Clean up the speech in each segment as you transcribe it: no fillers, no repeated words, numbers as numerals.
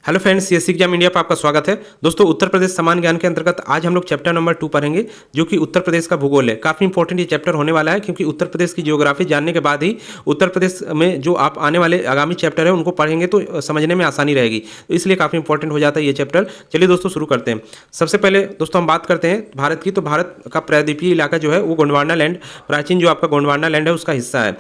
Hello friends, ये exam India पर आपका स्वागत है। दोस्तों, उत्तर प्रदेश समान ज्ञान के अंतर्गत आज हम लोग चैप्टर नंबर 2 पढ़ेंगे, जो कि उत्तर प्रदेश का भूगोल है। काफ़ी इंपॉर्टेंट ये चैप्टर होने वाला है, क्योंकि उत्तर प्रदेश की ज्योग्राफी जानने के बाद ही उत्तर प्रदेश में जो आप आने वाले आगामी चैप्टर है उनको पढ़ेंगे तो समझने में आसानी रहेगी। तो इसलिए काफ़ी इंपॉर्टेंट हो जाता है ये चैप्टर। चलिए दोस्तों, शुरू करते हैं। सबसे पहले दोस्तों हम बात करते हैं भारत की। तो भारत का प्रायद्वीपीय इलाका जो है वो गोंडवाना लैंड, प्राचीन जो आपका गोंडवाना लैंड है उसका हिस्सा है।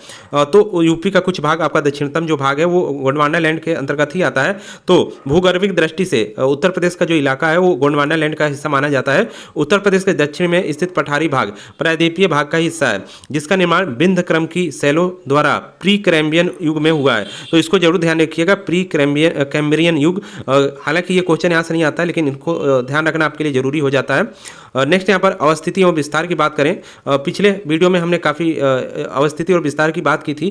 तो यूपी का कुछ भाग, आपका दक्षिणतम जो भाग है वो गोंडवाना लैंड के अंतर्गत ही आता है। तो भूगर्भिक दृष्टि से उत्तर प्रदेश का जो इलाका है वो गोंडवाना लैंड का हिस्सा माना जाता है। उत्तर प्रदेश के दक्षिण में स्थित पठारी भाग प्रायद्वीपीय भाग का हिस्सा है, जिसका निर्माण विंध्य क्रम की शैलों द्वारा प्री कैम्ब्रियन युग में हुआ है। तो इसको जरूर ध्यान रखिएगा, प्री कैम्ब्रियन युग। हालांकि ये क्वेश्चन यहाँ से नहीं आता है, लेकिन इनको ध्यान रखना आपके लिए जरूरी हो जाता है। नेक्स्ट यहाँ पर अवस्थिति और विस्तार की बात करें। पिछले वीडियो में हमने काफ़ी अवस्थिति और विस्तार की बात की थी।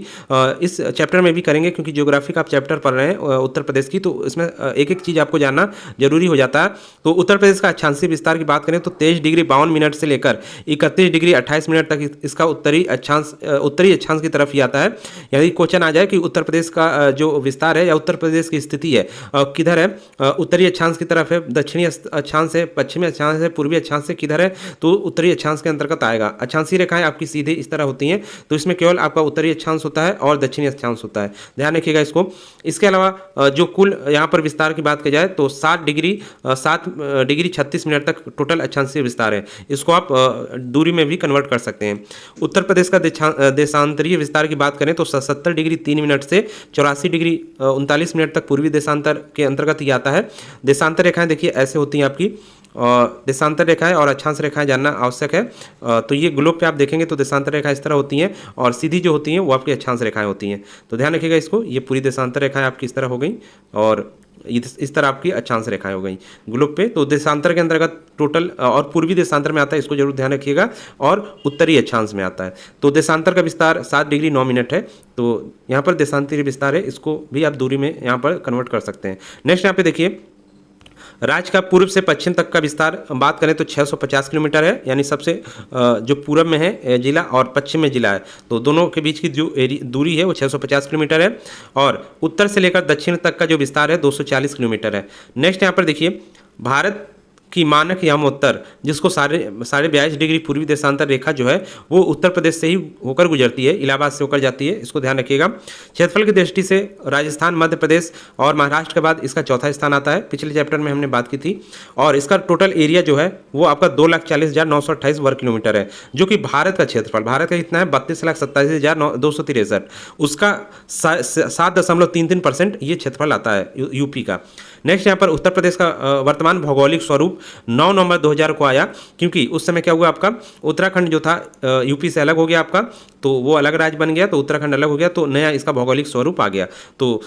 इस चैप्टर में भी करेंगे, क्योंकि ज्योग्राफी का आप चैप्टर पढ़ रहे हैं उत्तर प्रदेश की, तो इसमें एक एक चीज़ आपको जानना जरूरी हो जाता है। तो उत्तर प्रदेश का अक्षांशीय विस्तार की बात करें तो 23 डिग्री 52 मिनट से लेकर 31 डिग्री 28 मिनट तक इसका उत्तरी अक्षांश की तरफ ही आता है। यदि क्वेश्चन आ जाए कि उत्तर प्रदेश का जो विस्तार है या उत्तर प्रदेश की स्थिति है किधर है, उत्तरी अक्षांश की तरफ है, दक्षिणी अक्षांश है, पश्चिमी अक्षांश है, पूर्वी अक्षांश से किधर है, तो उत्तरी अक्षांश के अंतर्गत आएगा। अक्षांशीय रेखाएं आपकी सीधे इस तरह होती हैं, तो इसमें केवल आपका उत्तरी अक्षांश होता है और दक्षिणी अक्षांश होता है। ध्यान रखिएगा इसको। इसके अलावा जो कुल यहाँ पर विस्तार की बात की जाए तो 7 डिग्री 36 मिनट तक टोटल अक्षांशीय विस्तार है। इसको आप दूरी में भी कन्वर्ट कर सकते हैं। उत्तर प्रदेश का देशांतरीय विस्तार की बात करें तो 70 डिग्री 3 मिनट से 84 डिग्री 39 मिनट तक पूर्वी देशांतर के अंतर्गत ही आता है। देशांतर रेखाएं देखिए ऐसे होती हैं आपकी, और देशांतर रेखाएं और अक्षांश रेखाएं जानना आवश्यक है। तो ये ग्लोब पे आप देखेंगे तो देशांतर रेखाएं इस तरह होती हैं, और सीधी जो होती हैं वो आपकी अक्षांश रेखाएं होती हैं। तो ध्यान रखिएगा इसको। ये पूरी देशांतर रेखाएं आपकी इस तरह हो गई, और इस तरह आपकी अक्षांश रेखाएं हो गई ग्लोब पे। तो देशांतर के अंतर्गत टोटल, और पूर्वी देशांतर में आता है, इसको जरूर ध्यान रखिएगा, और उत्तरी अक्षांश में आता है। तो देशांतर का विस्तार 7 डिग्री 9 मिनट है। तो यहाँ पर देशांतरीय विस्तार है, इसको भी आप दूरी में यहाँ पर कन्वर्ट कर सकते हैं। नेक्स्ट यहाँ पे देखिए, राज्य का पूर्व से पश्चिम तक का विस्तार बात करें तो 650 किलोमीटर है। यानी सबसे जो पूर्व में है जिला और पश्चिम में जिला है, तो दोनों के बीच की जो दूरी है वो 650 किलोमीटर है। और उत्तर से लेकर दक्षिण तक का जो विस्तार है 240 किलोमीटर है। नेक्स्ट यहाँ पर देखिए, भारत की मानक यामोत्तर, जिसको 42.5 डिग्री पूर्वी देशांतर रेखा जो है वो उत्तर प्रदेश से ही होकर गुजरती है, इलाहाबाद से होकर जाती है। इसको ध्यान रखिएगा। क्षेत्रफल की दृष्टि से राजस्थान, मध्य प्रदेश और महाराष्ट्र के बाद इसका चौथा स्थान आता है। पिछले चैप्टर में हमने बात की थी। और इसका टोटल एरिया जो है वो आपका 2,40,928 वर्ग किलोमीटर है, जो कि भारत का क्षेत्रफल, भारत का कितना है 32,87,263, उसका 7.33% ये क्षेत्रफल आता है यूपी का। नेक्स्ट यहाँ पर उत्तर प्रदेश का वर्तमान भौगोलिक स्वरूप 9 नवंबर 2000 को आया, क्योंकि उस समय क्या हुआ, आपका उत्तराखंड जो था यूपी से अलग हो गया आपका, तो वो अलग राज्य बन गया, तो उत्तराखंड अलग हो गया, तो नया इसका भौगोलिक स्वरूप आ गया। तो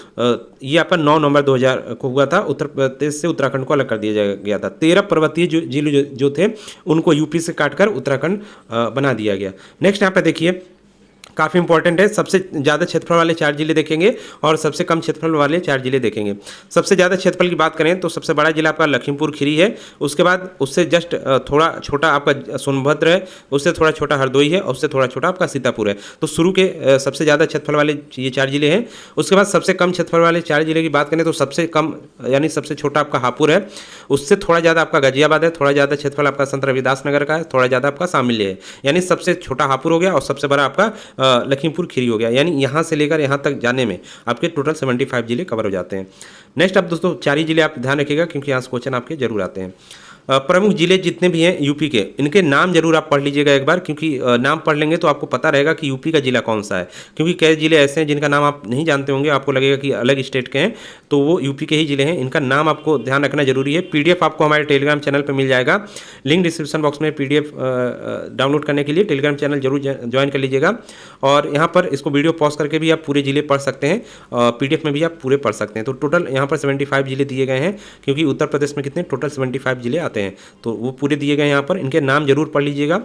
ये आपका 9 नवंबर 2000 को हुआ था। उत्तर प्रदेश से उत्तराखंड को अलग कर दिया गया था। 13 पर्वतीय जिले जो थे उनको यूपी से काटकर उत्तराखंड बना दिया गया। नेक्स्ट यहाँ पर देखिए, काफ़ी इंपॉर्टेंट है। सबसे ज़्यादा क्षेत्रफल वाले 4 जिले देखेंगे और सबसे कम क्षेत्रफल वाले 4 जिले देखेंगे। सबसे ज़्यादा क्षेत्रफल की बात करें तो सबसे बड़ा जिला आपका लखीमपुर खीरी है। उसके बाद उससे जस्ट थोड़ा छोटा आपका सोनभद्र है, उससे थोड़ा छोटा हरदोई है, और उससे थोड़ा छोटा आपका सीतापुर है। तो शुरू के सबसे ज़्यादा क्षेत्रफल वाले ये 4 जिले हैं। उसके बाद सबसे कम क्षेत्रफल वाले 4 जिले की बात करें तो सबसे कम यानी सबसे छोटा आपका हापुड़ है, उससे थोड़ा ज़्यादा आपका गाजियाबाद है, थोड़ा ज़्यादा क्षेत्रफल आपका संत रविदास नगर का है, थोड़ा ज़्यादा आपका शामिल्य है। यानी सबसे छोटा हापुड़ हो गया और सबसे बड़ा आपका लखीमपुर खीरी हो गया। यानी यहाँ से लेकर यहाँ तक जाने में आपके टोटल 75 जिले कवर हो जाते हैं। नेक्स्ट अब दोस्तों 4 ही जिले आप ध्यान रखिएगा, क्योंकि यहाँ से क्वेश्चन आपके जरूर आते हैं। प्रमुख जिले जितने भी हैं यूपी के, इनके नाम जरूर आप पढ़ लीजिएगा एक बार, क्योंकि नाम पढ़ लेंगे तो आपको पता रहेगा कि यूपी का जिला कौन सा है। क्योंकि कई जिले ऐसे हैं जिनका नाम आप नहीं जानते होंगे, आपको लगेगा कि अलग स्टेट के हैं, तो वो यूपी के ही जिले हैं। इनका नाम आपको ध्यान रखना जरूरी है। पीडीएफ आपको हमारे टेलीग्राम चैनल पर मिल जाएगा। लिंक डिस्क्रिप्शन बॉक्स में पीडीएफ डाउनलोड करने के लिए टेलीग्राम चैनल जरूर ज्वाइन कर लीजिएगा। और यहाँ पर इसको वीडियो पॉज करके भी आप पूरे जिले पढ़ सकते हैं, पीडीएफ में भी आप पूरे पढ़ सकते हैं। तो टोटल यहाँ पर 75 जिले दिए गए हैं, क्योंकि उत्तर प्रदेश में कितने टोटल 75 जिले आते हैं, तो वो पूरे दिए गए यहाँ पर। इनके नाम जरूर पढ़ लीजिएगा।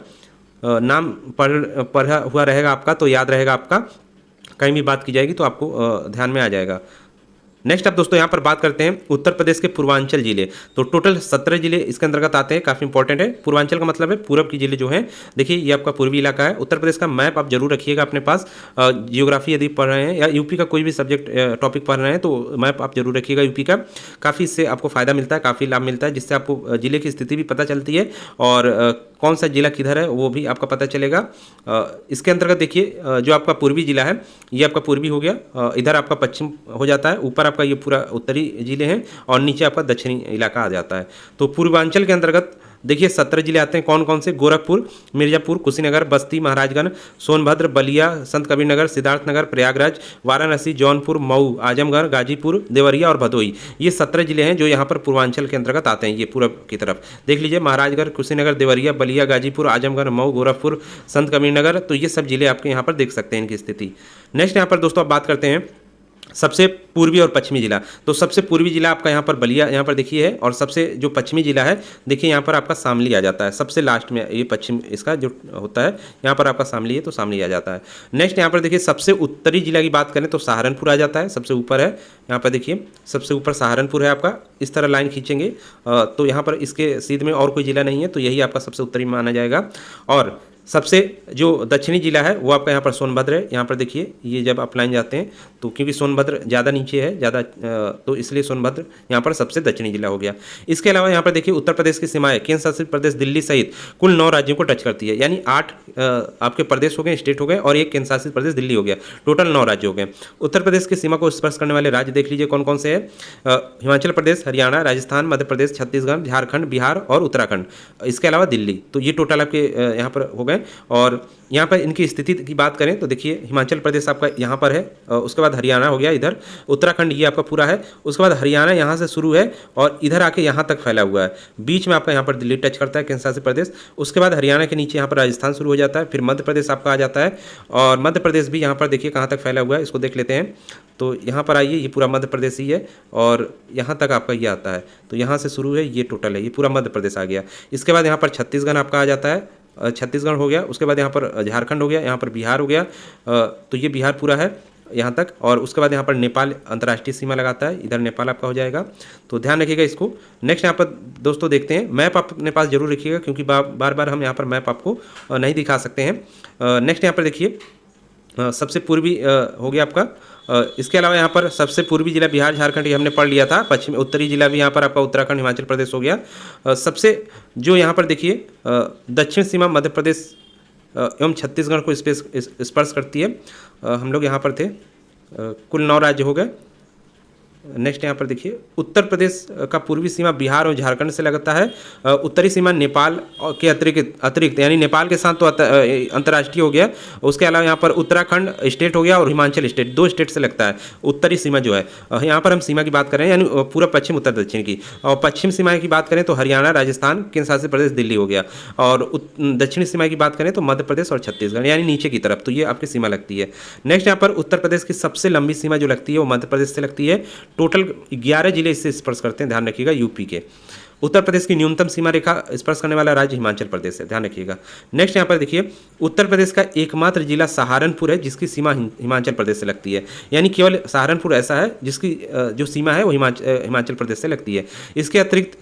नाम पढ़ा हुआ रहेगा आपका तो याद रहेगा आपका, कहीं भी बात की जाएगी तो आपको ध्यान में आ जाएगा। नेक्स्ट अब दोस्तों यहाँ पर बात करते हैं उत्तर प्रदेश के पूर्वांचल जिले। तो टोटल 17 जिले इसके अंतर्गत आते हैं, काफ़ी इंपॉर्टेंट है। पूर्वांचल का मतलब है पूरब की जिले जो हैं। देखिए ये आपका पूर्वी इलाका है। उत्तर प्रदेश का मैप आप जरूर रखिएगा अपने पास। जियोग्राफी यदि पढ़ रहे हैं या यूपी का कोई भी सब्जेक्ट टॉपिक पढ़ रहे हैं तो मैप आप जरूर रखिएगा यूपी का। काफ़ी इससे आपको फायदा मिलता है, काफ़ी लाभ मिलता है, जिससे आपको जिले की स्थिति भी पता चलती है और कौन सा जिला किधर है वो भी आपका पता चलेगा। इसके अंतर्गत देखिए जो आपका पूर्वी जिला है ये आपका पूर्वी हो गया, इधर आपका पश्चिम हो जाता है, ऊपर आपका ये पूरा उत्तरी जिले हैं और नीचे आपका दक्षिणी इलाका आ जाता है। तो पूर्वांचल के अंतर्गत देखिए 17 जिले आते हैं। कौन कौन से? गोरखपुर, मिर्जापुर, कुशीनगर, बस्ती, महाराजगंज, सोनभद्र, बलिया, संत कबीरनगर, सिद्धार्थनगर, प्रयागराज, वाराणसी, जौनपुर, मऊ, आजमगढ़, गाजीपुर, देवरिया और भदोही। ये 17 जिले हैं जो यहाँ पर पूर्वांचल के अंतर्गत आते हैं। ये पूरब की तरफ देख लीजिए, महाराजगंज, कुशीनगर, देवरिया, बलिया, गाजीपुर, आजमगढ़, मऊ, गोरखपुर, संत कबीरनगर। तो ये सब जिले आपके यहाँ पर देख सकते हैं इनकी स्थिति। नेक्स्ट यहाँ पर दोस्तों आप बात करते हैं सबसे पूर्वी और पश्चिमी जिला। तो सबसे पूर्वी जिला आपका यहाँ पर बलिया यहाँ पर देखिए है, और सबसे जो पश्चिमी जिला है देखिए यहाँ पर आपका शामली आ जाता है। सबसे लास्ट में ये पश्चिम इसका जो होता है यहाँ पर आपका शामली है, तो शामली आ जाता है। नेक्स्ट यहाँ पर देखिए सबसे उत्तरी जिला की बात करें तो सहारनपुर आ जाता है, सबसे ऊपर है। यहाँ पर देखिए सबसे ऊपर सहारनपुर है आपका। इस तरह लाइन खींचेंगे तो यहाँ पर इसके सीध में और कोई जिला नहीं है, तो यही आपका सबसे उत्तरी माना जाएगा। और सबसे जो दक्षिणी जिला है वो आपका यहाँ पर सोनभद्र है। यहाँ पर देखिए ये जब आप लाइन जाते हैं तो क्योंकि सोनभद्र ज़्यादा नीचे है, ज़्यादा तो इसलिए सोनभद्र यहाँ पर सबसे दक्षिणी जिला हो गया। इसके अलावा यहाँ पर देखिए उत्तर प्रदेश की सीमाएं केंद्र शासित प्रदेश दिल्ली सहित कुल 9 राज्यों को टच करती है। यानी 8 आपके प्रदेश हो गए, स्टेट हो गए, और एक केंद्र शासित प्रदेश दिल्ली हो गया। टोटल 9 राज्य हो गए। उत्तर प्रदेश की सीमा को स्पर्श करने वाले राज्य देख लीजिए कौन कौन से हैं। हिमाचल प्रदेश, हरियाणा, राजस्थान, मध्य प्रदेश, छत्तीसगढ़, झारखंड, बिहार और उत्तराखंड। इसके अलावा दिल्ली। तो ये टोटल आपके यहाँ पर हो गए। और यहाँ पर इनकी स्थिति की बात करें तो देखिए हिमाचल प्रदेश आपका यहाँ पर है, उसके बाद हरियाणा हो गया इधर, उत्तराखंड ये आपका पूरा है, उसके बाद हरियाणा यहाँ से शुरू है और इधर आके यहाँ तक फैला हुआ है। बीच में आपका यहाँ पर दिल्ली टच करता है, केंद्र शासित प्रदेश। उसके बाद हरियाणा के नीचे यहाँ पर राजस्थान शुरू हो जाता है, फिर मध्य प्रदेश आपका आ जाता है, और मध्य प्रदेश भी यहाँ पर देखिए कहाँ तक फैला हुआ है, इसको देख लेते हैं। तो यहाँ पर आइए, ये पूरा मध्य प्रदेश ही है और यहाँ तक आपका ये आता है। तो यहाँ से शुरू है, ये टोटल है, ये पूरा मध्य प्रदेश आ गया। इसके बाद यहाँ पर छत्तीसगढ़ आपका आ जाता है, छत्तीसगढ़ हो गया। उसके बाद यहाँ पर झारखंड हो गया, यहाँ पर बिहार हो गया, तो ये बिहार पूरा है यहाँ तक। और उसके बाद यहाँ पर नेपाल अंतर्राष्ट्रीय सीमा लगाता है, इधर नेपाल आपका हो जाएगा। तो ध्यान रखिएगा इसको। नेक्स्ट यहाँ पर दोस्तों देखते हैं, मैप आप अपने पास जरूर रखिएगा क्योंकि बार बार हम यहाँ पर मैप आपको नहीं दिखा सकते हैं। नेक्स्ट यहाँ पर देखिए सबसे पूर्वी हो गया आपका। इसके अलावा यहाँ पर सबसे पूर्वी जिला बिहार, झारखंड ये हमने पढ़ लिया था। पश्चिमी उत्तरी जिला भी यहाँ पर आपका उत्तराखंड, हिमाचल प्रदेश हो गया। सबसे जो यहाँ पर देखिए दक्षिण सीमा मध्य प्रदेश एवं छत्तीसगढ़ को स्पर्श करती है। हम लोग यहाँ पर थे, कुल 9 राज्य हो गए। नेक्स्ट यहाँ पर देखिए उत्तर प्रदेश का पूर्वी सीमा बिहार और झारखंड से लगता है। उत्तरी सीमा नेपाल के अतिरिक्त यानी नेपाल के साथ तो अंतर्राष्ट्रीय हो गया। उसके अलावा यहाँ पर उत्तराखंड स्टेट हो गया और हिमाचल स्टेट, 2 स्टेट से लगता है उत्तरी सीमा जो है। यहाँ पर हम सीमा की बात करें यानी पूरा पश्चिम उत्तर दक्षिण की। और पश्चिम सीमा की बात करें तो हरियाणा, राजस्थान, केंद्र शासित प्रदेश दिल्ली हो गया। और दक्षिणी सीमा की बात करें तो मध्य प्रदेश और छत्तीसगढ़ यानी नीचे की तरफ। तो ये आपकी सीमा लगती है। नेक्स्ट यहाँ पर उत्तर प्रदेश की सबसे लंबी सीमा जो लगती है वो मध्य प्रदेश से लगती है। टोटल 11 जिले इससे स्पर्श करते हैं, ध्यान रखिएगा यूपी के। उत्तर प्रदेश की न्यूनतम सीमा रेखा स्पर्श करने वाला राज्य हिमाचल प्रदेश है, ध्यान रखिएगा। नेक्स्ट यहाँ पर देखिए उत्तर प्रदेश का एकमात्र जिला सहारनपुर है जिसकी सीमा हिमाचल प्रदेश से लगती है। यानी केवल सहारनपुर ऐसा है जिसकी जो सीमा है वो हिमाचल प्रदेश से लगती है। इसके अतिरिक्त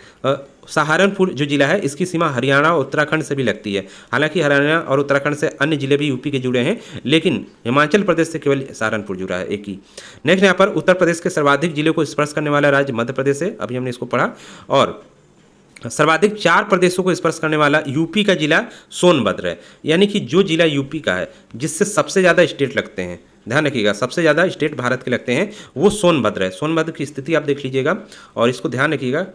सहारनपुर जो जिला है इसकी सीमा हरियाणा और उत्तराखंड से भी लगती है। हालांकि हरियाणा और उत्तराखंड से अन्य जिले भी यूपी के जुड़े हैं, लेकिन हिमाचल प्रदेश से केवल सहारनपुर जुड़ा है, एक ही। नेक्स्ट यहाँ पर उत्तर प्रदेश के सर्वाधिक जिले को स्पर्श करने वाला राज्य मध्य प्रदेश है, अभी हमने इसको पढ़ा। और सर्वाधिक 4 प्रदेशों को स्पर्श करने वाला यूपी का जिला सोनभद्र है। यानी कि जो जिला यूपी का है जिससे सबसे ज़्यादा स्टेट लगते हैं, ध्यान रखिएगा, सबसे ज़्यादा स्टेट भारत के लगते हैं वो सोनभद्र है। सोनभद्र की स्थिति आप देख लीजिएगा और इसको ध्यान रखिएगा।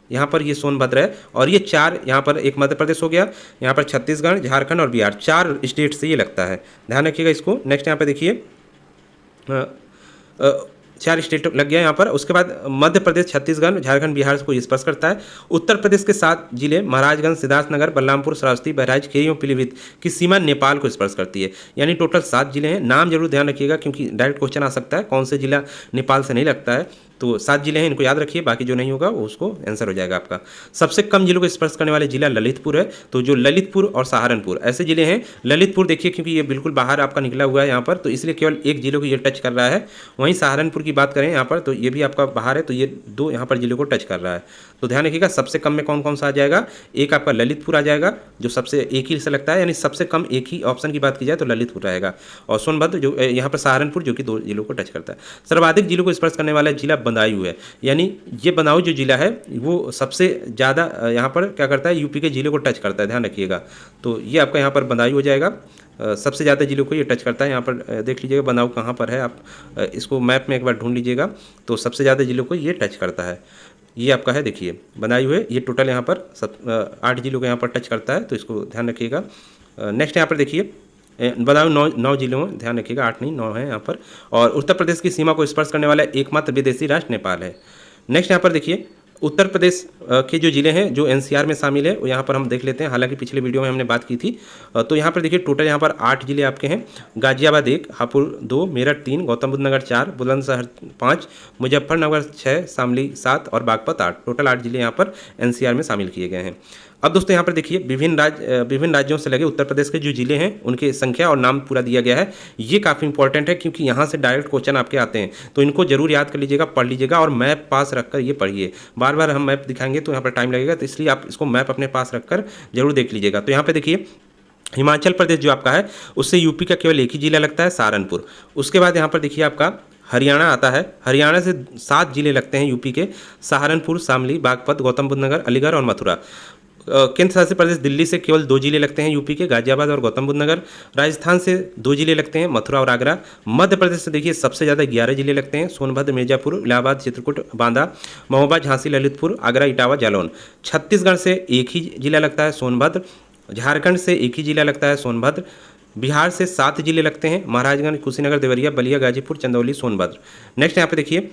यहाँ पर ये सोनभद्र है और ये 4 यहाँ पर एक मध्य प्रदेश हो गया, यहाँ पर छत्तीसगढ़, झारखंड और बिहार, 4 स्टेट से ये लगता है, ध्यान रखिएगा इसको। नेक्स्ट यहाँ पर देखिए 4 स्टेट लग गया यहाँ पर। उसके बाद मध्य प्रदेश, छत्तीसगढ़, झारखंड, बिहार को स्पर्श करता है। उत्तर प्रदेश के 7 जिले महाराजगंज, सिद्धार्थनगर, बलरामपुर, श्रावस्ती, बहराइच, खेरी और पीलीभीत की सीमा नेपाल को स्पर्श करती है। यानी टोटल 7 जिले हैं। नाम जरूर ध्यान रखिएगा क्योंकि डायरेक्ट क्वेश्चन आ सकता है कौन से जिला नेपाल से नहीं लगता है। तो 7 जिले हैं, इनको याद रखिए, बाकी जो नहीं होगा वो उसको आंसर हो जाएगा आपका। सबसे कम जिलों को स्पर्श करने वाले जिला ललितपुर है, तो जो ललितपुर और सहारनपुर ऐसे जिले हैं। ललितपुर देखिए क्योंकि ये बिल्कुल बाहर आपका निकला हुआ है यहाँ पर, तो इसलिए केवल एक जिले को ये टच कर रहा है। वहीं सहारनपुर की बात करें यहाँ पर, तो ये भी आपका बाहर है, तो ये 2 यहाँ पर जिलों को टच कर रहा है। तो ध्यान रखिएगा सबसे कम में कौन कौन सा आ जाएगा, एक आपका ललितपुर आ जाएगा जो सबसे एक ही से लगता है, यानी सबसे कम एक ही ऑप्शन की बात की जाए तो ललितपुर रहेगा, और सोनभद्र जो यहाँ पर सहारनपुर जो कि 2 जिलों को टच करता है। सर्वाधिक जिलों को स्पर्श करने वाला जिला बदायूं है, यानी ये बदायूं जो जिला है वो सबसे ज़्यादा यहाँ पर क्या करता है, यूपी के जिले को टच करता है, ध्यान रखिएगा। तो ये आपका यहाँ पर बदायूं हो जाएगा, सबसे ज़्यादा जिलों को ये टच करता है। यहाँ पर देख लीजिएगा बदायूं कहाँ पर है, आप इसको मैप में एक बार ढूंढ लीजिएगा, तो सबसे ज़्यादा जिलों को ये टच करता है। ये आपका है, देखिए बदायूं है, ये टोटल यहाँ पर 8 जिलों को यहाँ पर टच करता है, तो इसको ध्यान रखिएगा। नेक्स्ट यहाँ पर देखिए बदायूं 9 जिलों में, ध्यान रखिएगा 8 नहीं 9 है यहाँ पर। और उत्तर प्रदेश की सीमा को स्पर्श करने वाला एकमात्र विदेशी राष्ट्र नेपाल है। नेक्स्ट यहाँ पर देखिए उत्तर प्रदेश के जो जिले हैं जो एनसीआर में शामिल है वो यहाँ पर हम देख लेते हैं, हालांकि पिछले वीडियो में हमने बात की थी। तो यहाँ पर देखिए टोटल यहाँ पर 8 जिले आपके हैं, गाजियाबाद 1, हापुड़ 2, मेरठ 3, गौतम बुद्ध नगर 4, बुलंदशहर 5, मुजफ्फरनगर 6, शामली 7 और बागपत 8, टोटल 8 जिले यहाँ पर एनसीआर में शामिल किए गए हैं। अब दोस्तों यहाँ पर देखिए विभिन्न राज्यों से लगे उत्तर प्रदेश के जो जिले हैं उनकी संख्या और नाम पूरा दिया गया है। ये काफ़ी इंपॉर्टेंट है क्योंकि यहाँ से डायरेक्ट क्वेश्चन आपके आते हैं, तो इनको जरूर याद कर लीजिएगा, पढ़ लीजिएगा और मैप पास रखकर ये पढ़िए। बार बार हम मैप दिखाएंगे तो यहाँ पर टाइम लगेगा, तो इसलिए आप इसको मैप अपने पास रखकर जरूर देख लीजिएगा। तो यहाँ पर देखिए हिमाचल प्रदेश जो आपका है उससे यूपी का केवल एक ही जिला लगता है, सहारनपुर। उसके बाद यहाँ पर देखिए आपका हरियाणा आता है, हरियाणा से 7 जिले लगते हैं यूपी के, सहारनपुर, शामली, बागपत, गौतम बुद्ध नगर, अलीगढ़ और मथुरा। केंद्र शासित प्रदेश दिल्ली से केवल 2 जिले लगते हैं यूपी के, गाजियाबाद और गौतम बुद्ध नगर। राजस्थान से 2 जिले लगते हैं, मथुरा और आगरा। मध्य प्रदेश से देखिए सबसे ज़्यादा 11 जिले लगते हैं, सोनभद्र, मिर्जापुर, इलाहाबाद, चित्रकूट, बांदा, महोबा, झांसी, ललितपुर, आगरा, इटावा, जालौन। छत्तीसगढ़ से एक ही जिला लगता है, सोनभद्र। झारखंड से एक ही जिला लगता है, सोनभद्र। बिहार से 7 जिले लगते हैं, महाराजगंज, कुशीनगर, देवरिया, बलिया, गाजीपुर, चंदौली, सोनभद्र। नेक्स्ट यहाँ पे देखिए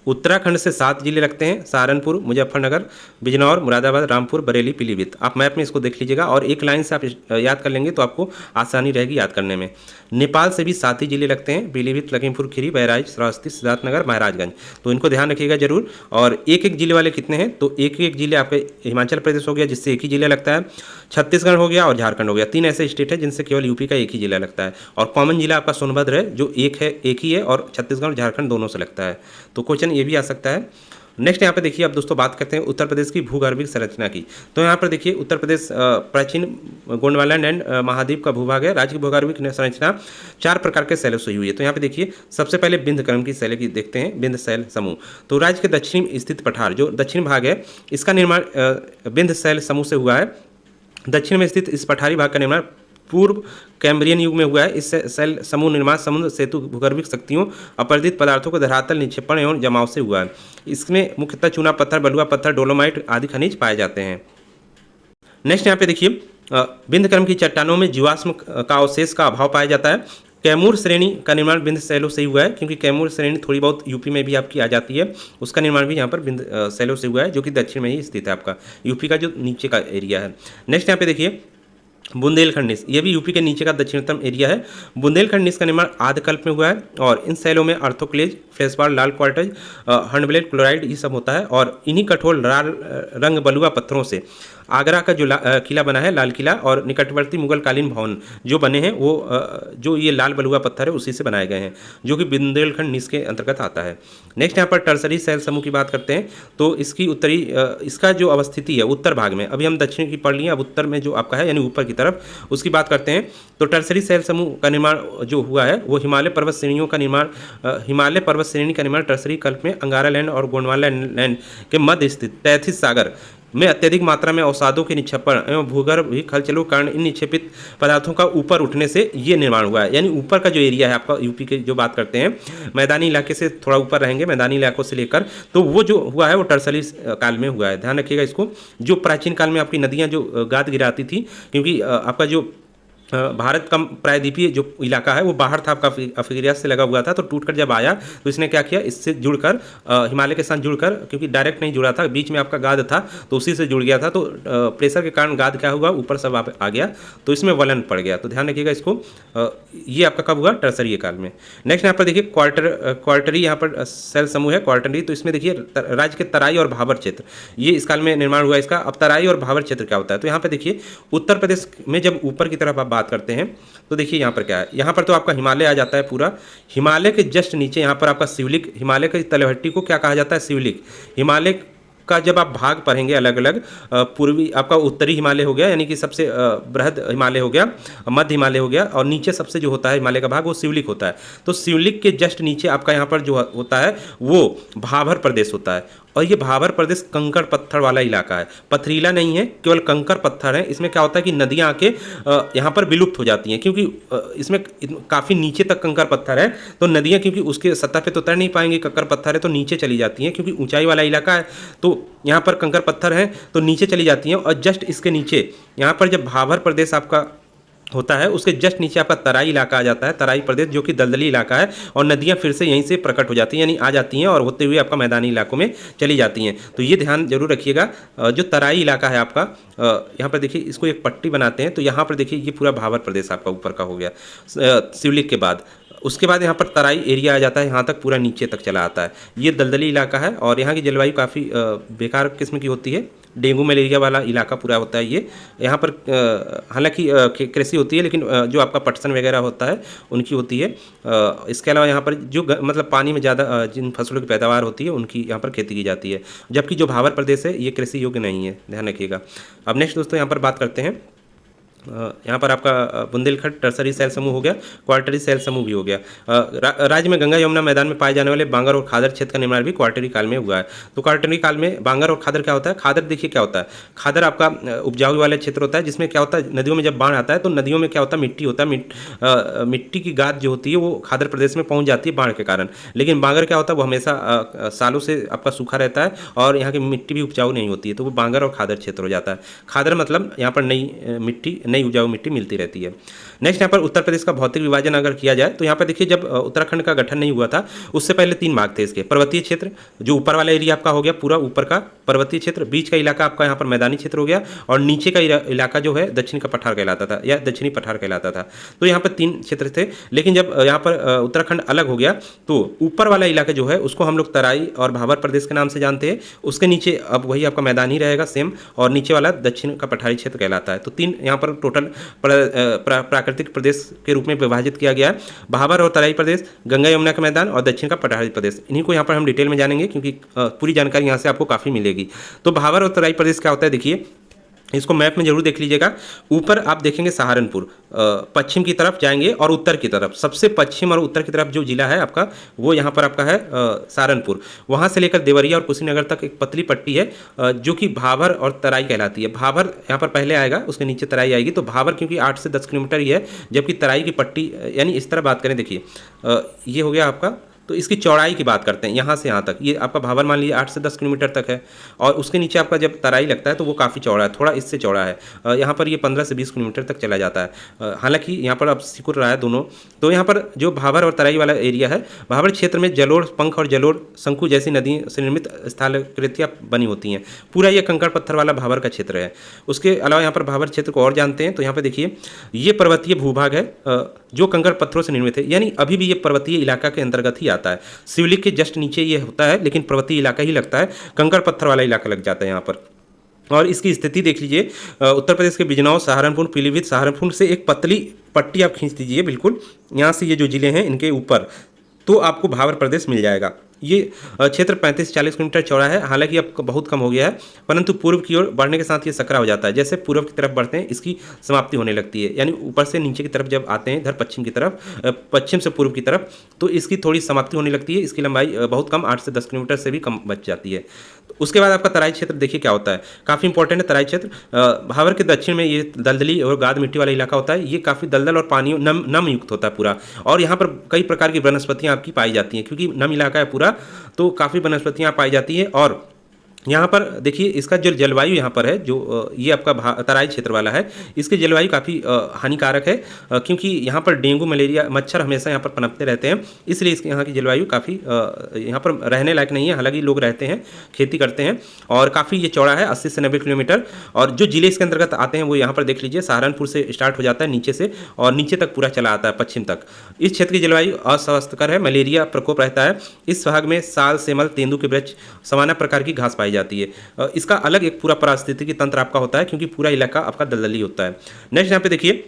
उत्तराखंड से 7 जिले लगते हैं, सहारनपुर, मुजफ्फरनगर, बिजनौर, मुरादाबाद, रामपुर, बरेली, पीलीभीत। आप मैप में इसको देख लीजिएगा और एक लाइन से आप याद कर लेंगे तो आपको आसानी रहेगी याद करने में। नेपाल से भी 7 ही जिले लगते हैं, पीलीभीत, लखीमपुर खीरी, बहराइच, श्रावस्ती, सिद्धार्थनगर, महाराजगंज। तो इनको ध्यान रखिएगा जरूर। और एक एक जिले वाले कितने हैं, तो एक एक जिले आपके हिमाचल प्रदेश हो गया जिससे एक ही जिला लगता है, छत्तीसगढ़ हो गया और झारखंड हो गया। 3 ऐसे स्टेट है जिनसे केवल यूपी का एक ही जिला लगता है, और कॉमन जिला आपका सोनभद्र है जो एक ही है और छत्तीसगढ़ और झारखंड दोनों से लगता है। तो क्वेश्चन ये भी आ सकता है। नेक्स्ट यहाँ पे देखिए अब दोस्तों बात करते हैं उत्तर प्रदेश की भूगर्भिक संरचना की। तो यहाँ पर देखिए उत्तर प्रदेश प्राचीन गोंडवालैंड एंड महाद्वीप का भूभाग है। राज्य की भूगर्भिक संरचना 4 प्रकार के शैलों से हुई है। तो यहाँ पे देखिए सबसे पहले बिंद क्रम की शैली की देखते हैं, बिंद शैल समूह। तो राज्य के दक्षिण स्थित पठार जो दक्षिण भाग है इसका निर्माण बिंद शैल समूह से हुआ है। दक्षिण में स्थित इस पठारी भाग का निर्माण पूर्व कैम्ब्रियन युग में हुआ है। इस शैल समूह निर्माण समुद्र सेतु भूगर्भिक शक्तियों अपरदित पदार्थों को धरातल निक्षेपण एवं जमाव से हुआ है। इसमें मुख्यतः चूना पत्थर, बलुआ पत्थर, डोलोमाइट आदि खनिज पाए जाते हैं। नेक्स्ट यहाँ पे देखिए बिंद क्रम की चट्टानों में जीवाश्म का अवशेष का अभाव पाया जाता है। कैमूर श्रेणी का निर्माण बिंद शैलों से ही हुआ है, क्योंकि कैमूर श्रेणी थोड़ी बहुत यूपी में भी आपकी आ जाती है, उसका निर्माण भी यहाँ पर बिंद शैलों से हुआ है जो कि दक्षिण में ही स्थित है, आपका यूपी का जो नीचे का एरिया है। नेक्स्ट यहाँ पे देखिए बुंदेलखंड निस, ये भी यूपी के नीचे का दक्षिणतम एरिया है। बुंदेलखंड निस का निर्माण आदिकल्प में हुआ है और इन शैलों में अर्थोक्लेज, फेसबार, लाल क्वार्टज, हंडब्लेड, क्लोराइड ये सब होता है। और इन्हीं कठोर लाल रंग बलुआ पत्थरों से आगरा का जो किला बना है, लाल किला, और निकटवर्ती मुगलकालीन भवन जो बने हैं वो जो ये लाल बलुआ पत्थर है उसी से बनाए गए हैं, जो कि बुंदेलखंड निस के अंतर्गत आता है। नेक्स्ट यहाँ पर टर्सरी शैल समूह की बात करते हैं। तो इसकी इसका जो अवस्थिति है उत्तर भाग में, अभी हम दक्षिण की पढ़ लिए, अब उत्तर में जो आपका है यानी ऊपर की तरफ उसकी बात करते हैं। तो टर्सरी शैल समूह का निर्माण जो हुआ है वो हिमालय पर्वत श्रेणियों का निर्माण, हिमालय पर्वत श्रेणी का निर्माण टर्सरी कल्प में अंगारा लैंड और गोंडवाना लैंड के मध्य स्थित तैथिस सागर में अत्यधिक मात्रा में अवसादों के निक्षेपण एवं भूगर्भ हलचलों के कारण इन निक्षेपित पदार्थों का ऊपर उठने से ये निर्माण हुआ है। यानी ऊपर का जो एरिया है आपका यूपी के जो बात करते हैं, मैदानी इलाके से थोड़ा ऊपर रहेंगे, मैदानी इलाकों से लेकर, तो वो जो हुआ है वो टर्सरी काल में हुआ है। ध्यान रखिएगा इसको। जो प्राचीन काल में आपकी नदियाँ जो गाद गिराती थी, क्योंकि आपका जो भारत का प्रायद्वीपीय जो इलाका है वो बाहर था, आपका अफ्रीका से लगा हुआ था। तो टूटकर जब आया तो इसने क्या किया, इससे जुड़कर हिमालय के साथ जुड़कर, क्योंकि डायरेक्ट नहीं जुड़ा था, बीच में आपका गाद था तो उसी से जुड़ गया था। तो प्रेशर के कारण गाद क्या हुआ, ऊपर सब आ गया, तो इसमें वलन पड़ गया। तो ध्यान रखिएगा इसको। ये आपका कब हुआ, टर्सरी काल में। नेक्स्ट यहाँ पर देखिए क्वार्टरी, यहाँ पर सेल समूह है क्वार्टरी। तो इसमें देखिए राज्य के तराई और भाबर क्षेत्र, ये इस काल में निर्माण हुआ इसका। अब तराई और भाबर क्षेत्र क्या होता है, तो यहाँ पर देखिए उत्तर प्रदेश में जब ऊपर की तरफ आप बात करते हैं तो देखिए यहाँ पर क्या है, यहाँ पर तो आपका हिमालय आ जाता है पूरा। हिमालय के जस्ट नीचे यहाँ पर आपका शिवलिक, हिमालय की तलहटी को क्या कहा जाता है, शिवलिक। हिमालय का जब आप भाग पढ़ेंगे अलग अलग, पूर्वी आपका उत्तरी हिमालय हो गया, यानी कि सबसे बृहद हिमालय हो गया, मध्य हिमालय हो गया, और नीचे सबसे जो होता है हिमालय का भाग वो शिवलिक होता है। तो शिवलिक के जस्ट नीचे आपका यहाँ पर जो होता है वो भाबर प्रदेश होता है। और ये भाबर प्रदेश कंकड़ पत्थर वाला इलाका है, पथरीला नहीं है, केवल कंकड़ पत्थर है। इसमें क्या होता है कि नदियाँ आके यहाँ पर विलुप्त हो जाती हैं, क्योंकि इसमें काफ़ी नीचे तक कंकड़ पत्थर है। तो नदियाँ क्योंकि उसके सतह पे तो तैर नहीं पाएंगी, कंकड़ पत्थर है तो नीचे चली जाती हैं, क्योंकि ऊंचाई वाला इलाका है। तो यहाँ पर कंकड़ पत्थर हैं तो नीचे चली जाती हैं। और जस्ट इसके नीचे यहाँ पर जब भाबर प्रदेश आपका होता है, उसके जस्ट नीचे आपका तराई इलाका आ जाता है, तराई प्रदेश, जो कि दलदली इलाका है। और नदियां फिर से यहीं से प्रकट हो जाती हैं, यानी आ जाती हैं और होते हुए आपका मैदानी इलाकों में चली जाती हैं। तो ये ध्यान जरूर रखिएगा। जो तराई इलाका है आपका, यहाँ पर देखिए इसको एक पट्टी बनाते हैं, तो यहाँ पर देखिए ये पूरा भाबर प्रदेश आपका ऊपर का हो गया शिवलिक के बाद। उसके बाद यहाँ पर तराई एरिया आ जाता है, यहाँ तक पूरा नीचे तक चला आता है। ये दलदली इलाका है और यहाँ की जलवायु काफ़ी बेकार किस्म की होती है, डेंगू मलेरिया वाला इलाका पूरा होता है ये। यहाँ पर हालांकि कृषि होती है, लेकिन जो आपका पटसन वगैरह होता है उनकी होती है। इसके अलावा यहाँ पर जो मतलब पानी में ज़्यादा जिन फसलों की पैदावार होती है उनकी यहाँ पर खेती की जाती है। जबकि जो भाबर प्रदेश है ये कृषि योग्य नहीं है, ध्यान रखिएगा। अब नेक्स्ट दोस्तों यहाँ पर बात करते हैं, यहाँ पर आपका बुंदेलखंड टर्सरी सेल समूह हो गया, क्वार्टरी सेल समूह भी हो गया। राज्य में गंगा यमुना मैदान में पाए जाने वाले बांगर और खादर क्षेत्र का निर्माण भी क्वार्टरी काल में हुआ है। तो क्वार्टरी काल में बांगर और खादर क्या होता है, खादर देखिए क्या होता है, खादर आपका उपजाऊ वाले क्षेत्र होता है, जिसमें क्या होता है नदियों में जब बाढ़ आता है तो नदियों में क्या होता है, मिट्टी होता है, मिट्टी की गाद जो होती है वो खादर प्रदेश में पहुँच जाती है बाढ़ के कारण। लेकिन बांगर क्या होता है, वो हमेशा सालों से आपका सूखा रहता है और यहाँ की मिट्टी भी उपजाऊ नहीं होती है, तो वो बांगर और खादर क्षेत्र हो जाता है। खादर मतलब यहाँ पर नई मिट्टी, नई उपजाऊ मिट्टी मिलती रहती है। नेक्स्ट यहाँ पर उत्तर प्रदेश का भौतिक विभाजन अगर किया जाए तो यहाँ पर देखिए जब उत्तराखंड का गठन नहीं हुआ था उससे पहले 3 भाग थे इसके। पर्वतीय क्षेत्र, जो ऊपर वाला एरिया आपका हो गया पूरा ऊपर का पर्वतीय क्षेत्र, बीच का इलाका आपका यहाँ पर मैदानी क्षेत्र हो गया, और नीचे का इलाका जो है दक्षिण का पठार कहलाता था या दक्षिणी पठार कहलाता था। तो यहाँ पर 3 क्षेत्र थे। लेकिन जब यहाँ पर उत्तराखंड अलग हो गया तो ऊपर वाला इलाका जो है उसको हम लोग तराई और भाबर प्रदेश के नाम से जानते हैं। उसके नीचे अब वही आपका मैदानी रहेगा सेम, और नीचे वाला दक्षिण का पठारी क्षेत्र कहलाता है। तो 3 यहाँ पर टोटल प्राकृतिक प्रदेश के रूप में विभाजित किया गया है, भाबर और तराई प्रदेश, गंगा यमुना का मैदान और दक्षिण का पठारी प्रदेश। इन्हीं को यहाँ पर हम डिटेल में जानेंगे क्योंकि पूरी जानकारी यहाँ से आपको काफ़ी मिलेगी। तो भाबर और तराई प्रदेश क्या होता है, देखिए इसको मैप में जरूर देख लीजिएगा। ऊपर आप देखेंगे सहारनपुर, पश्चिम की तरफ जाएंगे और उत्तर की तरफ, सबसे पश्चिम और उत्तर की तरफ जो जिला है आपका वो यहाँ पर आपका है सहारनपुर। वहाँ से लेकर देवरिया और कुशीनगर तक एक पतली पट्टी है जो कि भाबर और तराई कहलाती है। भाबर यहाँ पर पहले आएगा, उसके नीचे तराई आएगी। तो भाबर क्योंकि 8 से 10 किलोमीटर ही है, जबकि तराई की पट्टी यानी इस तरह बात करें, देखिए ये हो गया आपका। तो इसकी चौड़ाई की बात करते हैं, यहाँ से यहाँ तक ये आपका भाबर मान लीजिए 8 से 10 किलोमीटर तक है, और उसके नीचे आपका जब तराई लगता है तो वो काफ़ी चौड़ा है, थोड़ा इससे चौड़ा है। यहाँ पर ये 15 से 20 किलोमीटर तक चला जाता है। हालांकि यहाँ पर अब सिकुड़ रहा है दोनों। तो यहाँ पर जो भाबर और तराई वाला एरिया है, भाबर क्षेत्र में जलोढ़ पंख और जलोढ़ शंकु जैसी नदी से निर्मित स्थलाकृतियाँ बनी होती हैं। पूरा ये कंकड़ पत्थर वाला भाबर का क्षेत्र है। उसके अलावा यहाँ पर भाबर क्षेत्र को और जानते हैं तो यहाँ पर देखिए ये पर्वतीय भूभाग है जो कंकड़ पत्थरों से निर्मित है, यानी अभी भी ये पर्वतीय इलाका के अंतर्गत ही आता है। शिवलिक के जस्ट नीचे ये होता है, लेकिन पर्वतीय इलाका ही लगता है, कंकड़ पत्थर वाला इलाका लग जाता है यहाँ पर। और इसकी स्थिति देख लीजिए, उत्तर प्रदेश के बिजनौर, सहारनपुर, पीलीभीत, सहारनपुर से एक पतली पट्टी आप खींच दीजिए बिल्कुल, यहाँ से ये जो जिले हैं इनके ऊपर, तो आपको भाबर प्रदेश मिल जाएगा। ये क्षेत्र 35 से 40 किलोमीटर चौड़ा है। हालांकि अब बहुत कम हो गया है, परंतु पूर्व की ओर बढ़ने के साथ ये सकरा हो जाता है। जैसे पूर्व की तरफ बढ़ते हैं इसकी समाप्ति होने लगती है, यानी ऊपर से नीचे की तरफ जब आते हैं इधर पश्चिम की तरफ, पश्चिम से पूर्व की तरफ, तो इसकी थोड़ी समाप्ति होने लगती है। इसकी लंबाई बहुत कम 8 से 10 किलोमीटर से भी कम बच जाती है। उसके बाद आपका तराई क्षेत्र देखिए क्या होता है, काफ़ी इंपॉर्टेंट है तराई क्षेत्र। भाबर के दक्षिण में ये दलदली और गाद मिट्टी वाला इलाका होता है। ये काफ़ी दलदल और पानी नम युक्त होता है पूरा, और यहाँ पर कई प्रकार की वनस्पतियाँ आपकी पाई जाती हैं, क्योंकि नम इलाका है पूरा, तो काफ़ी वनस्पतियाँ पाई जाती हैं। और यहाँ पर देखिए इसका जो जलवायु यहाँ पर है जो ये आपका तराई क्षेत्र वाला है, इसकी जलवायु काफ़ी हानिकारक है, क्योंकि यहाँ पर डेंगू मलेरिया मच्छर हमेशा यहाँ पर पनपते रहते हैं, इसलिए इसके यहाँ की जलवायु काफ़ी यहाँ पर रहने लायक नहीं है। हालांकि लोग रहते हैं, खेती करते हैं, और काफ़ी ये चौड़ा है 80 से 90 किलोमीटर। और जो जिले इसके अंतर्गत आते हैं वो यहाँ पर देख लीजिए, सहारनपुर से स्टार्ट हो जाता है नीचे से और नीचे तक पूरा चला आता है पश्चिम तक। इस क्षेत्र की जलवायु अस्वास्थ्यकर है, मलेरिया प्रकोप रहता है। इस भाग में साल, सेमल, तेंदू के वृक्ष, सामान्य प्रकार की घास पाई जाती है। इसका अलग एक पूरा पारिस्थितिकी तंत्र आपका होता है, क्योंकि पूरा इलाका आपका दलदली होता है। नेक्स्ट यहाँ पे देखिए,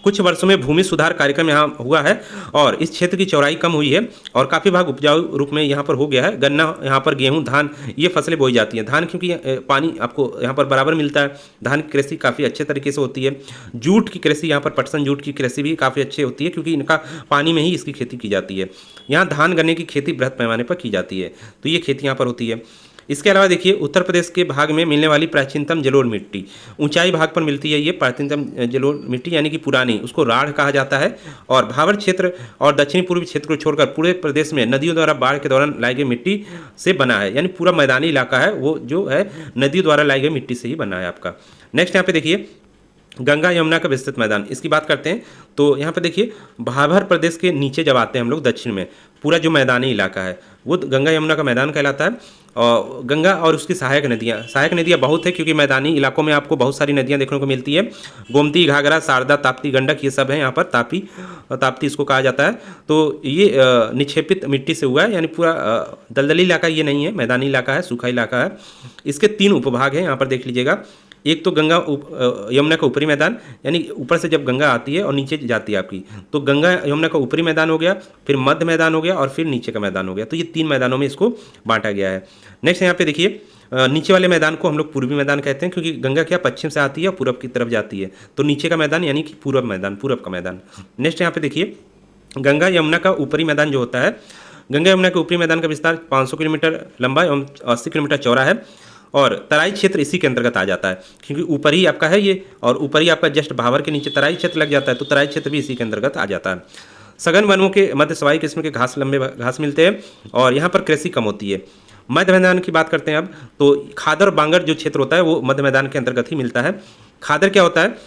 कुछ वर्षों में भूमि सुधार कार्यक्रम यहाँ हुआ है और इस क्षेत्र की चौड़ाई कम हुई है और काफ़ी भाग उपजाऊ रूप में यहाँ पर हो गया है। गन्ना, यहाँ पर गेहूं, धान, ये फसलें बोई जाती हैं। धान क्योंकि पानी आपको यहाँ पर बराबर मिलता है, धान की कृषि काफ़ी अच्छे तरीके से होती है। जूट की कृषि, यहाँ पर पटसन जूट की कृषि भी काफ़ी अच्छी होती है, क्योंकि इनका पानी में ही इसकी खेती की जाती है। यहाँ धान, गन्ने की खेती बृहद पैमाने पर की जाती है, तो ये खेती यहाँ पर होती है। इसके अलावा देखिए, उत्तर प्रदेश के भाग में मिलने वाली प्राचीनतम जलोढ़ मिट्टी, ऊंचाई भाग पर मिलती है ये प्राचीनतम जलोढ़ मिट्टी, यानी कि पुरानी, उसको राढ़ कहा जाता है। और भाबर क्षेत्र और दक्षिणी पूर्वी क्षेत्र को छोड़कर पूरे प्रदेश में नदियों द्वारा बाढ़ के दौरान लाई गई मिट्टी से बना है, यानी पूरा मैदानी इलाका है वो जो है नदियों द्वारा लाई गई मिट्टी से ही बना है आपका। नेक्स्ट यहाँ पे देखिए, गंगा यमुना का विस्तृत मैदान, इसकी बात करते हैं तो यहाँ पे देखिए, भाबर प्रदेश के नीचे जब आते हैं हम लोग दक्षिण में, पूरा जो मैदानी इलाका है वो गंगा यमुना का मैदान कहलाता है। और गंगा और उसकी सहायक नदियाँ बहुत है, क्योंकि मैदानी इलाकों में आपको बहुत सारी नदियाँ देखने को मिलती है। गोमती, घाघरा, शारदा, ताप्ती, गंडक, ये सब हैं यहाँ पर। ताप्ती इसको कहा जाता है। तो ये निक्षेपित मिट्टी से हुआ है, यानी पूरा दलदली इलाका ये नहीं है, मैदानी इलाका है, सूखा इलाका है। इसके 3 उपभाग हैं, यहाँ पर देख लीजिएगा। एक तो गंगा यमुना का ऊपरी मैदान, यानी ऊपर से जब गंगा आती है और नीचे जाती है आपकी, तो गंगा यमुना का ऊपरी मैदान हो गया, फिर मध्य मैदान हो गया और फिर नीचे का मैदान हो गया। तो ये 3 मैदानों में इसको बांटा गया है। नेक्स्ट यहाँ पे देखिए, नीचे वाले मैदान को हम लोग पूर्वी मैदान कहते हैं, क्योंकि गंगा क्या पश्चिम से आती है और पूरब की तरफ जाती है, तो नीचे का मैदान यानी कि पूरब का मैदान। नेक्स्ट यहाँ पे देखिए, गंगा यमुना का ऊपरी मैदान जो होता है, गंगा यमुना के ऊपरी मैदान का विस्तार 500 किलोमीटर लंबा एवं 80 किलोमीटर चौड़ा है, और तराई क्षेत्र इसी के अंतर्गत आ जाता है, क्योंकि ऊपर ही आपका है ये, और ऊपर ही आपका जस्ट भाबर के नीचे तराई क्षेत्र लग जाता है, तो तराई क्षेत्र भी इसी के अंतर्गत आ जाता है। सघन वनों के मध्य सवाई किस्म के लंबे घास मिलते हैं और यहाँ पर कृषि कम होती है। मध्य मैदान की बात करते हैं अब, तो खादर और बांगर जो क्षेत्र होता है वो मध्य मैदान के अंतर्गत ही मिलता है। खादर क्या होता है,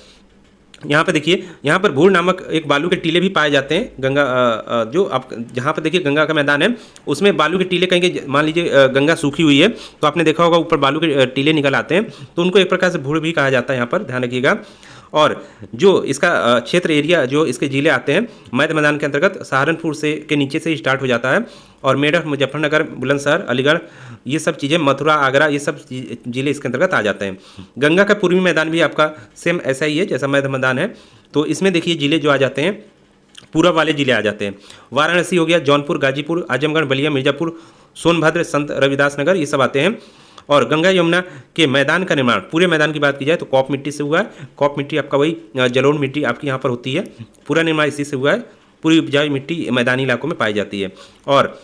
यहाँ पे देखिए, यहाँ पर भूर नामक एक बालू के टीले भी पाए जाते हैं। गंगा जो आप जहाँ पर देखिए गंगा का मैदान है, उसमें बालू के टीले कहीं, मान लीजिए गंगा सूखी हुई है तो आपने देखा होगा ऊपर बालू के टीले निकल आते हैं, तो उनको एक प्रकार से भूर भी कहा जाता है, यहाँ पर ध्यान रखिएगा। और जो इसका क्षेत्र एरिया, जो इसके जिले आते हैं मध्य मैदान के अंतर्गत, सहारनपुर से के नीचे से ही स्टार्ट हो जाता है, और मेरठ, मुजफ्फरनगर, बुलंदशहर, अलीगढ़, ये सब चीज़ें, मथुरा, आगरा, ये सब जिले इसके अंतर्गत आ जाते हैं। गंगा का पूर्वी मैदान भी आपका सेम ऐसा ही है जैसा मध्य मैदान है, तो इसमें देखिए जिले जो आ जाते हैं, पूरब वाले जिले आ जाते हैं। वाराणसी हो गया, जौनपुर, गाजीपुर, आजमगढ़, बलिया, मिर्जापुर, सोनभद्र, संत रविदास नगर, ये सब आते हैं। और गंगा यमुना के मैदान का निर्माण, पूरे मैदान की बात की जाए तो कॉप मिट्टी से हुआ है। कॉप मिट्टी आपका वही जलोढ़ मिट्टी आपकी यहाँ पर होती है, पूरा निर्माण इसी से हुआ है। पूरी उपजाऊ मिट्टी मैदानी इलाकों में पाई जाती है। और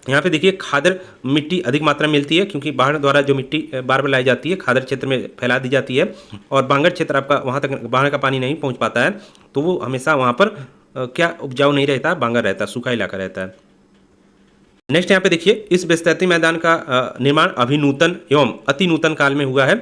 यहाँ पे देखिए, खादर मिट्टी अधिक मात्रा में मिलती है, क्योंकि बाढ़ द्वारा जो मिट्टी बार बार लाई जाती है खादर क्षेत्र में फैला दी जाती है, और बांगर क्षेत्र आपका वहाँ तक बाढ़ का पानी नहीं पहुँच पाता है, तो वो हमेशा वहाँ पर क्या उपजाऊ नहीं रहता, बांगर रहता है, सूखा इलाका रहता है। नेक्स्ट यहाँ पे देखिए, इस विस्तृत मैदान का निर्माण अभिनूतन एवं अति नूतन काल में हुआ है।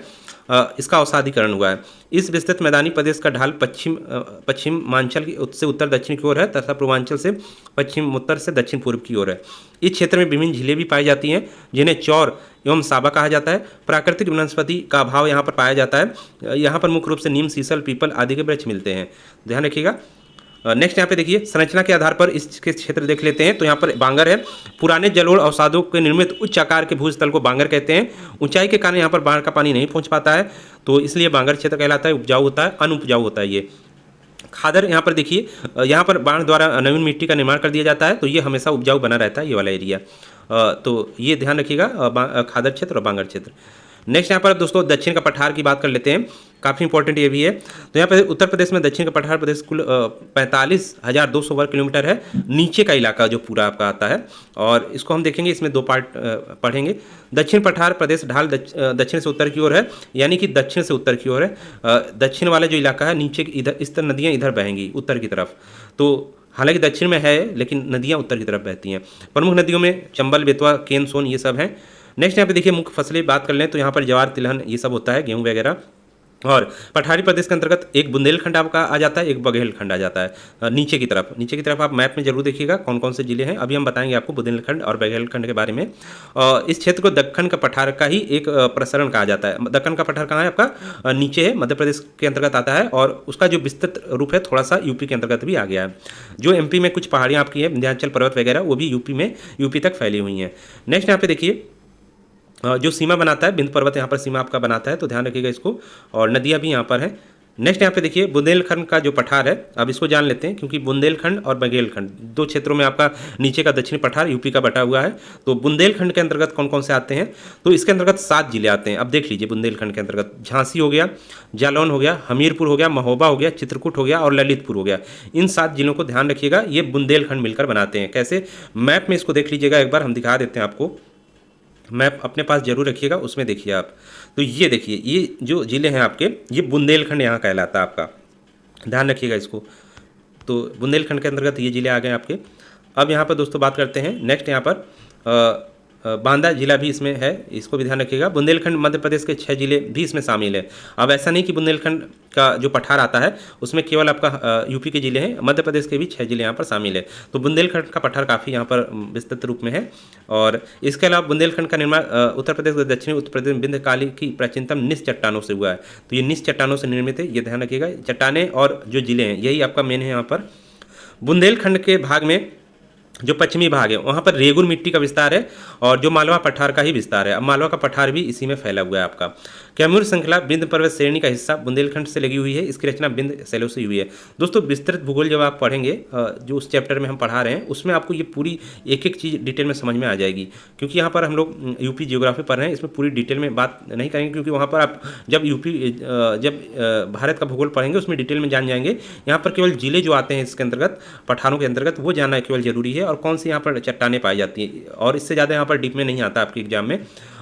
इसका अवसादीकरण हुआ है। इस विस्तृत मैदानी प्रदेश का ढाल पश्चिमांचल से उत्तर दक्षिण की ओर है, तथा पूर्वांचल से पश्चिम उत्तर से दक्षिण पूर्व की ओर है। इस क्षेत्र में विभिन्न झीलें भी पाई जाती हैं, जिन्हें चौर एवं साबा कहा जाता है। प्राकृतिक वनस्पति का अभाव यहाँ पर पाया जाता है। यहाँ पर मुख्य रूप से नीम, शीशल, पीपल आदि के वृक्ष मिलते हैं, ध्यान रखिएगा। नेक्स्ट यहाँ पे देखिए, संरचना के आधार पर इसके क्षेत्र देख लेते हैं। तो यहाँ पर बांगर है। पुराने जलोढ़ अवसादों के निर्मित उच्च आकार के भूस्थल को बांगर कहते हैं। ऊंचाई के कारण यहाँ पर बाढ़ का पानी नहीं पहुँच पाता है, तो इसलिए बांगर क्षेत्र कहलाता है। उपजाऊ होता है, अनुपजाऊ होता है ये। खादर यहाँ पर देखिए, यहाँ पर बाढ़ द्वारा नवीन मिट्टी का निर्माण कर दिया जाता है, तो ये हमेशा उपजाऊ बना रहता है ये वाला एरिया। तो ये ध्यान रखिएगा, खादर क्षेत्र और बांगर क्षेत्र। नेक्स्ट यहाँ पर दोस्तों दक्षिण का पठार की बात कर लेते हैं, काफ़ी इंपॉर्टेंट ये भी है। तो यहाँ पर उत्तर प्रदेश में दक्षिण का पठार प्रदेश कुल 45,200 वर्ग किलोमीटर है। नीचे का इलाका जो पूरा आपका आता है, और इसको हम देखेंगे, इसमें 2 पार्ट पढ़ेंगे। दक्षिण पठार प्रदेश ढाल दक्षिण से उत्तर की ओर है, यानी कि दक्षिण से उत्तर की ओर है। दक्षिण वाला जो इलाका है, नीचे इधर इस तरह नदियाँ इधर बहेंगी उत्तर की तरफ। तो हालांकि दक्षिण में है, लेकिन नदियाँ उत्तर की तरफ बहती हैं। प्रमुख नदियों में चंबल, बेतवा, केन, सोन ये सब हैं। नेक्स्ट यहाँ पे देखिए मुख्य फसलें बात कर लें तो यहाँ पर ज्वार, तिलहन ये सब होता है, गेहूँ वगैरह। और पठारी प्रदेश के अंतर्गत एक बुंदेलखंड आपका आ जाता है, एक बघेलखंड आ जाता है। नीचे की तरफ आप मैप में जरूर देखिएगा कौन कौन से जिले हैं। अभी हम बताएंगे आपको बुंदेलखंड और बघेलखंड के बारे में। इस क्षेत्र को दक्कन का पठार का ही एक प्रसरण कहा जाता है। दक्कन का पठार कहाँ है आपका? नीचे है, मध्य प्रदेश के अंतर्गत आता है, और उसका जो विस्तृत रूप है थोड़ा सा यूपी के अंतर्गत भी आ गया है। जो एमपी में कुछ पहाड़ियाँ आपकी है, विंध्याचल पर्वत वगैरह, वो भी यूपी तक फैली हुई हैं। नेक्स्ट यहाँ पे देखिए जो सीमा बनाता है, बिंद पर्वत यहाँ पर सीमा आपका बनाता है, तो ध्यान रखिएगा इसको। और नदियाँ भी यहाँ पर हैं। नेक्स्ट यहाँ पे देखिए बुंदेलखंड का जो पठार है, अब इसको जान लेते हैं, क्योंकि बुंदेलखंड और बघेलखंड दो क्षेत्रों में आपका नीचे का दक्षिणी पठार यूपी का बटा हुआ है। तो बुंदेलखंड के अंतर्गत कौन कौन से आते हैं? तो इसके अंतर्गत 7 जिले आते हैं। अब देख लीजिए, बुंदेलखंड के अंतर्गत झांसी हो गया, जालौन हो गया, हमीरपुर हो गया, महोबा हो गया, चित्रकूट हो गया और ललितपुर हो गया। इन 7 जिलों को ध्यान रखिएगा, ये बुंदेलखंड मिलकर बनाते हैं। कैसे? मैप में इसको देख लीजिएगा एक बार, हम दिखा देते हैं आपको। मैप अपने पास जरूर रखिएगा, उसमें देखिए आप। तो ये देखिए, ये जो जिले हैं आपके, ये बुंदेलखंड यहाँ कहलाता है आपका, ध्यान रखिएगा इसको। तो बुंदेलखंड के अंतर्गत ये जिले आ गए आपके। अब यहाँ पर दोस्तों बात करते हैं नेक्स्ट, यहाँ पर बांदा जिला भी इसमें है, इसको भी ध्यान रखिएगा। बुंदेलखंड मध्य प्रदेश के 6 जिले भी इसमें शामिल है। अब ऐसा नहीं कि बुंदेलखंड का जो पठार आता है उसमें केवल आपका यूपी के जिले हैं, मध्य प्रदेश के भी 6 जिले यहाँ पर शामिल है। तो बुंदेलखंड का पठार काफ़ी यहाँ पर विस्तृत रूप में है। और इसके अलावा बुंदेलखंड का निर्माण उत्तर प्रदेश के दक्षिणी उत्तर प्रदेश में विंध्यकाली की प्राचीनतम निस चट्टानों से हुआ है। तो ये निस चट्टानों से निर्मित है, ये ध्यान रखिएगा। चट्टानें और जो जिले हैं यही आपका मेन है यहाँ पर। बुंदेलखंड के भाग में जो पश्चिमी भाग है वहाँ पर रेगुर मिट्टी का विस्तार है, और जो मालवा पठार का ही विस्तार है। अब मालवा का पठार भी इसी में फैला हुआ है आपका। कैमूर श्रृंखला बिंद पर्वत श्रेणी का हिस्सा बुंदेलखंड से लगी हुई है। इसकी रचना बिंद शैलों से हुई है। दोस्तों विस्तृत भूगोल जब आप पढ़ेंगे, जो उस चैप्टर में हम पढ़ा रहे हैं, उसमें आपको ये पूरी एक एक चीज़ डिटेल में समझ में आ जाएगी। क्योंकि यहाँ पर हम लोग यूपी जियोग्राफी पढ़ रहे हैं, इसमें पूरी डिटेल में बात नहीं करेंगे, क्योंकि वहाँ पर आप जब भारत का भूगोल पढ़ेंगे उसमें डिटेल में जान जाएंगे। यहाँ पर केवल जिले जो आते हैं इसके अंतर्गत, पठारों के अंतर्गत, वो जानना केवल जरूरी है, और कौन सी यहाँ पर चट्टानें पाई जाती हैं। और इससे ज़्यादा यहाँ पर डीप में नहीं आता आपके एग्जाम में।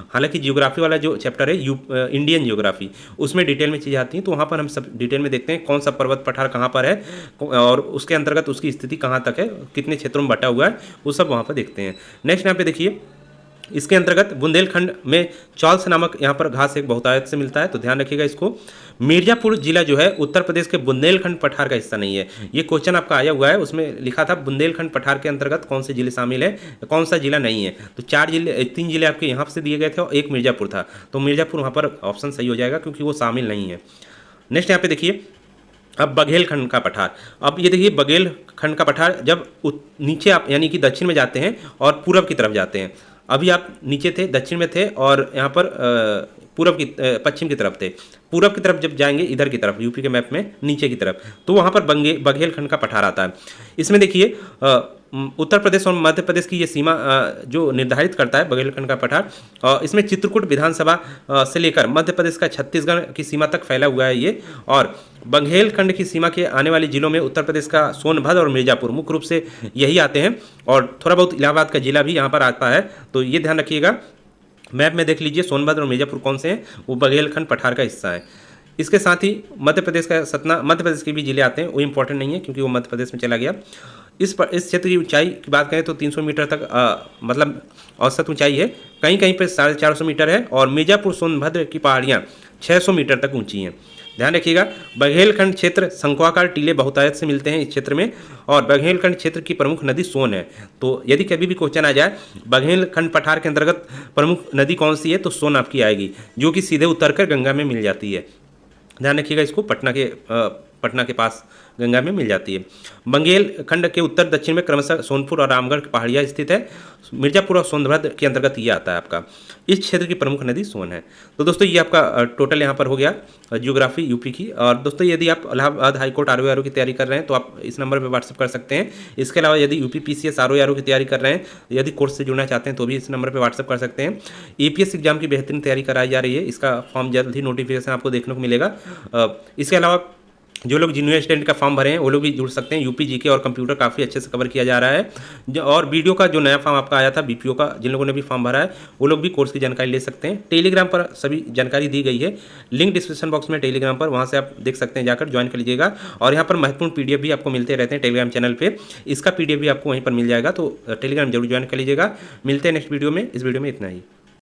हालांकि जियोग्राफी वाला जो चैप्टर है इंडियन जियोग्राफी, उसमें डिटेल में चीज़ें आती हैं, तो वहाँ पर हम सब डिटेल में देखते हैं कौन सा पर्वत पठार कहाँ पर है, और उसके अंतर्गत उसकी स्थिति कहाँ तक है, कितने क्षेत्रों में बटा हुआ है, वो सब वहाँ पर देखते हैं। नेक्स्ट यहाँ पे देखिए, इसके अंतर्गत बुंदेलखंड में चौल्स नामक यहाँ पर घास एक बहुतायत से मिलता है, तो ध्यान रखिएगा इसको। मिर्जापुर जिला जो है उत्तर प्रदेश के बुंदेलखंड पठार का हिस्सा नहीं है। ये क्वेश्चन आपका आया हुआ है, उसमें लिखा था बुंदेलखंड पठार के अंतर्गत कौन से जिले शामिल है, कौन सा जिला नहीं है। तो 3 जिले आपके यहाँ से दिए गए थे और एक मिर्जापुर था, तो मिर्जापुर वहाँ पर ऑप्शन सही हो जाएगा, क्योंकि वो शामिल नहीं है। नेक्स्ट यहाँ पे देखिए, अब बघेलखंड का पठार। अब ये देखिए, बघेलखंड का पठार जब नीचे आप यानी कि दक्षिण में जाते हैं और पूरब की तरफ जाते हैं। अभी आप नीचे थे, दक्षिण में थे, और यहाँ पर पश्चिम की तरफ थे। पूरब की तरफ जब जाएंगे, इधर की तरफ यूपी के मैप में नीचे की तरफ, तो वहाँ पर बघेलखंड का पठार आता है। इसमें देखिए उत्तर प्रदेश और मध्य प्रदेश की ये सीमा जो निर्धारित करता है बघेलखंड का पठार, इसमें चित्रकूट विधानसभा से लेकर मध्य प्रदेश का छत्तीसगढ़ की सीमा तक फैला हुआ है ये। और बघेलखंड की सीमा के आने वाले जिलों में उत्तर प्रदेश का सोनभद्र और मिर्जापुर मुख्य रूप से यही आते हैं, और थोड़ा बहुत इलाहाबाद का जिला भी यहाँ पर आता है। तो ये ध्यान रखिएगा, मैप में देख लीजिए सोनभद्र और मिर्जापुर कौन से हैं, वो बघेलखंड पठार का हिस्सा है। इसके साथ ही मध्य प्रदेश का सतना, मध्य प्रदेश के भी जिले आते हैं, वो इंपॉर्टेंट नहीं है क्योंकि वो मध्य प्रदेश में चला गया। इस क्षेत्र की ऊंचाई की बात करें तो 300 मीटर तक मतलब औसत ऊंचाई है, कहीं कहीं पर 450 मीटर है, और मिर्जापुर सोनभद्र की पहाड़ियाँ 600 मीटर तक ऊंची हैं। ध्यान रखिएगा, बघेलखंड क्षेत्र शंक्वाकार टीले बहुतायत से मिलते हैं इस क्षेत्र में, और बघेलखंड क्षेत्र की प्रमुख नदी सोन है। तो यदि कभी भी क्वेश्चन आ जाए बघेलखंड पठार के अंतर्गत प्रमुख नदी कौन सी है, तो सोन आपकी आएगी, जो कि सीधे उतरकर गंगा में मिल जाती है। ध्यान रखिएगा इसको, पटना के पास गंगा में मिल जाती है। बघेलखंड के उत्तर दक्षिण में क्रमशः सोनपुर और रामगढ़ की पहाड़ियाँ स्थित है। मिर्जापुर और सोनभद्र के अंतर्गत ये आता है आपका। इस क्षेत्र की प्रमुख नदी सोन है। तो दोस्तों ये आपका टोटल यहाँ पर हो गया ज्योग्राफी यूपी की। और दोस्तों यदि आप इलाहाबाद हाईकोर्ट RO की तैयारी कर रहे हैं तो आप इस नंबर पर व्हाट्सअप कर सकते हैं। इसके अलावा यदि UP PCS RO की तैयारी कर रहे हैं, यदि कोर्स से जुड़ना चाहते हैं तो भी इस नंबर पर व्हाट्सअप कर सकते हैं। APS एग्जाम की बेहतरीन तैयारी कराई जा रही है, इसका फॉर्म जल्द ही नोटिफिकेशन आपको देखने को मिलेगा। इसके अलावा जो लोग जूनियर स्टूडेंट का फॉर्म भरे हैं वो लोग भी जुड़ सकते हैं। UP GK और कंप्यूटर काफ़ी अच्छे से कवर किया जा रहा है। और वीडियो का जो नया फॉर्म आपका आया था BPO का, जिन लोगों ने भी फॉर्म भरा है वो लोग भी कोर्स की जानकारी ले सकते हैं। टेलीग्राम पर सभी जानकारी दी गई है, लिंक डिस्क्रिप्शन बॉक्स में टेलीग्राम पर, वहाँ से आप देख सकते हैं, जाकर ज्वाइन कर लीजिएगा। और यहाँ पर महत्वपूर्ण PDF भी आपको मिलते रहते हैं टेलीग्राम चैनल पर, इसका PDF भी आपको वहीं पर मिल जाएगा, तो टेलीग्राम जरूर ज्वाइन कर लीजिएगा। मिलते हैं नेक्स्ट वीडियो में, इस वीडियो में इतना ही।